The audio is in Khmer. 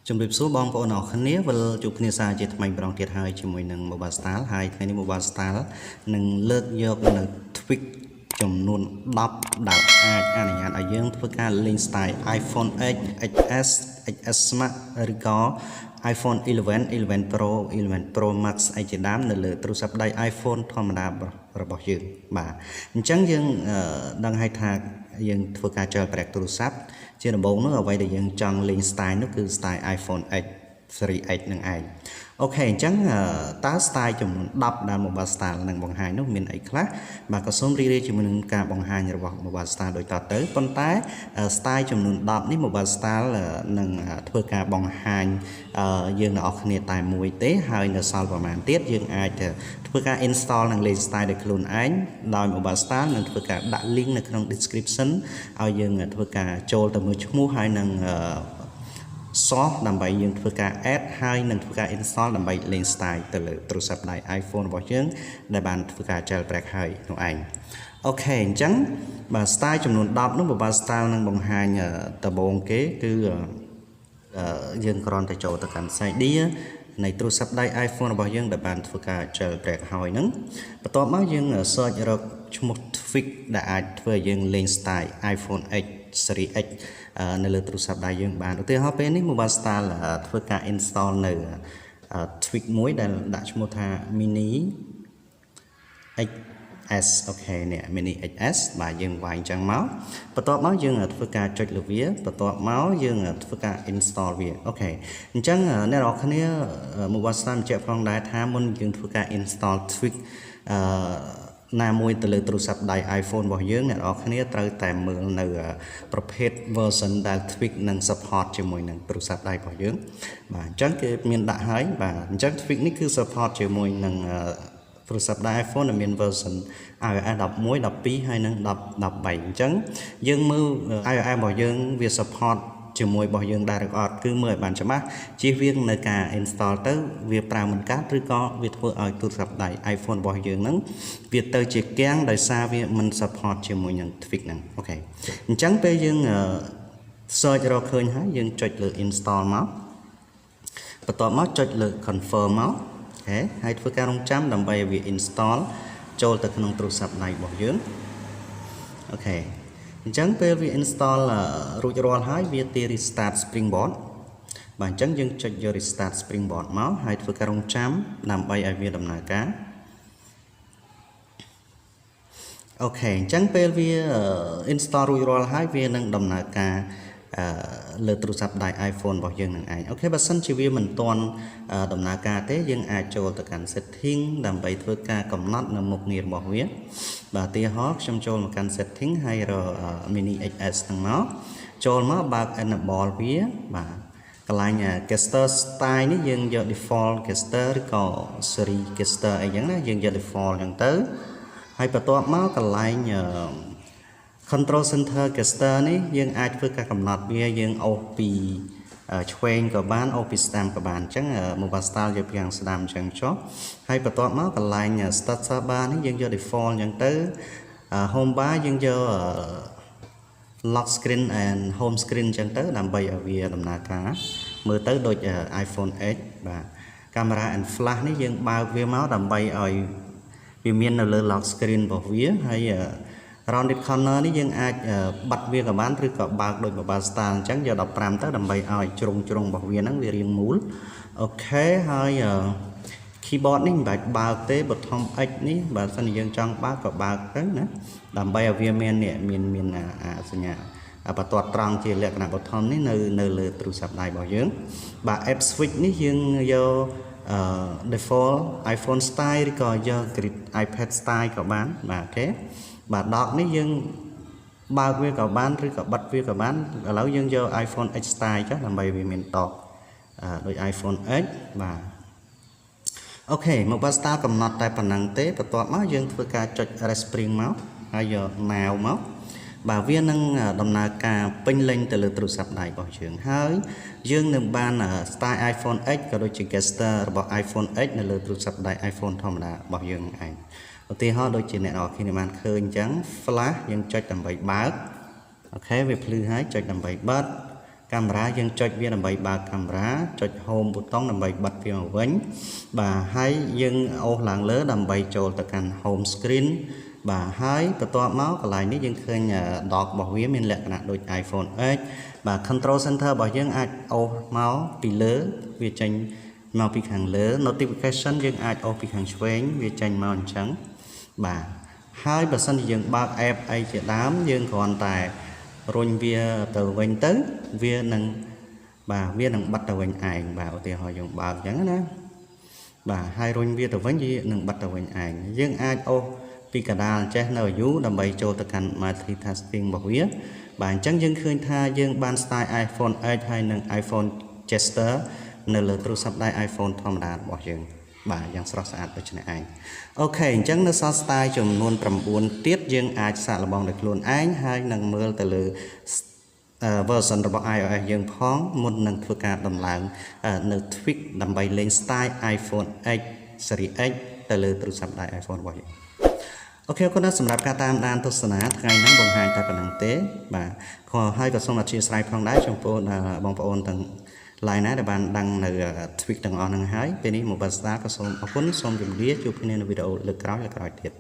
ជំរាបសួរបងប្អូនអរគ្នាវិលជួបគ្នាសារជាថ្មីម្ដងទៀតហើយជាមួយនឹង Mobile Style ហើយថ្ងៃនេះ Mobile Style នឹងលើកយកនៅ tweak ចំនួន10ដែលអាចអនុញ្ញាតឲ្យយើងធ្វើការលេង style iPhone X, XS, XS Max ឬក៏ iPhone 11, 11 Pro, 11 Pro Max អីជាដើមនៅលើទូរស័ព្ទដៃ iPhone ធម្មតារបស់យើងបាទអញ្ចឹងយើងដឹងហើយថាយើងធ្វើការចែកប្រែកទូរស័ព្ទជាដំបូងនោះអ្វីដែលយើងចង់លេង style នោះគឺ style iPhone X Series X នឹងឯងអូខេអញ្ចឹងតើ style ចំនួន10ដែល Mobile Style នឹងបង្ហាញនោះមានអីខ្លះបាទក៏សូមរីករាយជាមួយនឹងការបង្ហាញរបស់ Mobile Style ដូចតទៅប៉ុន្តែ style ចំនួន10នេះ Mobile Style នឹងធ្វើការបង្ហាញយើងអ្នកនរគ្នាតែមួយទេហើយនៅសល់ប្រហែលទៀតយើងអាចធ្វើការ install និងលេង style ដោយខ្លួនឯងដោយ Mobile Style នឹងធ្វើការដាក់ link នៅក្នុង description ឲ្យយើងធ្វើការចូលទៅមើលឈ្មោះហើយនឹងsource ដើម្បីយើងធ្វើការ add ហើយនឹងធ្វើការ install ដើម្បីលេង style ទៅលើទូរស័ព្ទដៃ iPhone របស់យើងដែលបានធ្វើការ jailbreak ហើយនោះឯងអូខេអញ្ចឹងបាទ style ចំនួន10នោះ Mobile Style នឹងបង្ហាញដំបូងគេគឺយើងគ្រាន់តែចូលទៅកាន់ Cydia នៃទូរស័ព្ទដៃ iPhone របស់យើងដែលបានធ្វើការ jailbreak ហើយហ្នឹងបន្ទាប់មកយើង search រកឈ្មោះ tweak ដែលអាចធ្វើឲ្យយើងលេង style iPhone X Series X នៅលើទូរស័ព្ទដៃយើងបានឧទាហរណ៍ពេលនេះ Mobile Style ធ្វើការ install នៅ tweak មួយដែលដាក់ឈ្មោះថា Mini XS អូខេនេះ Mini XS បាទយើងវាយអញ្ចឹងមកបន្ទាប់មកយើងធ្វើការចុចលើវាបន្ទាប់មកយើងធ្វើការ install វាអូខេអញ្ចឹងអ្នកនរគ្នា Mobile Style បញ្ជាក់ផងដែរថាមុនយើងធ្វើការ install tweak ណាមួយទៅលើទូរស័ព្ទដៃ iPhone របស់យើងអ្នកនរគ្នាត្រូវតែមើលនៅប្រភេទ version ដែល tweak និង support ជាមួយនឹងទូរស័ព្ទដៃរបស់យើងបាទអញ្ចឹងគេមានដាក់ហើយបាទអញ្ចឹង tweak នេះគឺ support ជាមួយនឹងទូរស័ព្ទដៃ iPhone ដែលមាន version iOS 11 12ហើយនិង13អញ្ចឹងយើងមើល iOS របស់យើងវា support ជាមួយរបស់យើងដែរឬអត់គឺមើលឲ្យបានច្បាស់ជៀសវាងនៅការ install ទៅវាប្រើមិនកាត់ឬក៏វាធ្វើឲ្យទូរស័ព្ទដៃ iPhone របស់យើងហ្នឹងវាទៅជាគាំងដោយសារវាមិន support ជាមួយនឹង tweak ហ្នឹងអូខេអញ្ចឹងពេលយើង search រកឃើញហើយយើងចុចលើ install មកបន្ទាប់មកចុចលើ confirm មកអូខេហើយធ្វើការរងចាំដើម្បីឲ្យវា install ចូលទៅក្នុងទូរស័ព្ទដៃរបស់យើងអូខេអញ្ចឹងពេលវា install រួចរាល់ហើយវាទា restart Springboard បាទអញ្ចឹងយើងចុចយក restart Springboard មកហើយធ្វើការរងចាំដើម្បីឲ្យវាដំណើរការអូខេអញ្ចឹងពេលវា install រួចរាល់ហើយវានឹងដំណើរការលើទូរស័ព្ទដៃ iPhone របស់យើងនឹងឯងអូខេបើសិនជាវាមិនទាន់ដំណើរការទេយើងអាចចូលទៅកាន់ setting ដើម្បីធ្វើការកំណត់នៅមុខងាររបស់វាបាទឧទាហរណ៍ខ្ញុំចូលមកកាន់ setting ហើយរក Mini XS ហ្នឹងមកចូលមកបើក enable វាបាទកន្លែង gesture style នេះយើងយក default gesture ឬក៏ series gesture អីចឹងណាយើងយក default ចឹងទៅហើយបន្ទាប់មកកន្លែងcontrol center gesture នេះយើងអាចធ្វើការកំណត់វាយើងអូសពីឆ្វេងក៏បានអូសពីស្ដាំក៏បានអញ្ចឹង Mobile Style យកពីខាងស្ដាំអញ្ចឹងចុះហើយបន្ទាប់មកកន្លែង status bar នេះយើងយក default អញ្ចឹងទៅ home bar យើងយក lock screen and home screen អញ្ចឹងទៅដើម្បីឲ្យវាដំណើរការមើលទៅដូច iPhone X បាទ camera and flash នេះយើងបើកវាមកដើម្បីឲ្យវាមាននៅលើ lock screen របស់វាហើយ rounded corner នេះយើងអាចបិទវាក៏បានឬក៏បើកដោយ Mobile Style អញ្ចឹងយក15ទៅដើម្បីឲ្យជ្រុងរបស់វាហ្នឹងវារាងមូលអូខេហើយ keyboard នេះមិនបាច់បើកទេ button X នេះបើសិនជាយើងចង់បើកក៏បើកទៅណាដើម្បីឲ្យវាមានសញ្ញាបន្ទាត់ត្រង់ជាលក្ខណៈ button នេះនៅលើទូរស័ព្ទដៃរបស់យើងបាទ app switch នេះយើងយក default iPhone style ឬក៏យក grid iPad style ក៏បានបាទអូខេបាទ dock នេះយើងបើកវាក៏បានឬក៏បិទវាក៏បានឥឡូវយើងយក iPhone X style ចុះដើម្បីវាមាន dock ដូច iPhone X បាទអូខេ Mobile Style កំណត់តែប៉ុណ្ណឹងទេបន្ទាប់មកយើងធ្វើការចុច rest spring មកហើយយក now មកបាទវានឹងដំណើរការពេញលេញទៅលើទូរស័ព្ទដៃរបស់យើងហើយយើងនឹងបាន style iPhone X ក៏ដូចជា gesture របស់ iPhone X នៅលើទូរស័ព្ទដៃ iPhone ធម្មតារបស់យើងឯងឧទាហរណ៍ដូចជាអ្នកនរគ្នាបានឃើញអញ្ចឹង flash យើងចុចដើម្បីបើកអូខេវាភ្លឺហើយចុចដើម្បីបិទ កាមេរ៉ាយើងចុចវាដើម្បីបើកកាមេរ៉ាចុច home ប៊ូតុងដើម្បីបិទវាមកវិញបាទហើយយើងអូសឡើងលើដើម្បីចូលទៅកាន់ home screen បាទហើយបន្ទាប់មកកន្លែងនេះយើងឃើញ dock របស់វាមានលក្ខណៈដូច iPhone X បាទ control center របស់យើងអាចអូសមកពីលើវាចេញមកពីខាងលើ notification យើងអាចអូសពីខាងឆ្វេងវាចេញមកអញ្ចឹងបាទហើយបើសិនជាយើងបើក app អីជាដើមយើងគ្រាន់តែរុញវាទៅវិញទៅវានឹងបាទវានឹងបិទទៅវិញឯងបាទឧទាហរណ៍យើងបើកអញ្ចឹងណាបាទហើយរុញវាទៅវិញវានឹងបិទទៅវិញឯងយើងអាចអូសពីកណ្ដាលចេះនៅយូរដើម្បីចូលទៅកាន់ multitasking របស់វាបាទអញ្ចឹងយើងឃើញថាយើងបាន style iPhone X ហើយនិង iPhone Jester នៅលើទូរស័ព្ទដៃ iPhone ធម្មតារបស់យើងបាទយ៉ាងស្រស់ស្អាតដូចនេះឯងអូខេអញ្ចឹងនៅសល់ style ចំនួន9ទៀតយើងអាចសាកល្បងដោយខ្លួនឯងហើយនឹងមើលទៅលើ version របស់ iOS យើងផងមុននឹងធ្វើការដំឡើងនៅ tweak ដើម្បីលេង style iPhone X Series X ទៅលើទូរស័ព្ទដៃ iPhone របស់យើងអូខេអរគុណសម្រាប់ការតាមដានទស្សនាថ្ងៃនេះបង្ហាញតែប៉ុណ្្នឹងទេបាទខអហើយក៏សូមអធិស្ឋានផងដែរចំពោះបងប្អូនទាំង line ណាដែលបានដឹងនៅ tweak ទាំងអស់ហ្នឹងហើយពេលនេះ Mobile Star ក៏សូមអរគុណសូមជម្រាបជួបគ្នានៅវីដេអូលើកក្រោយទៀត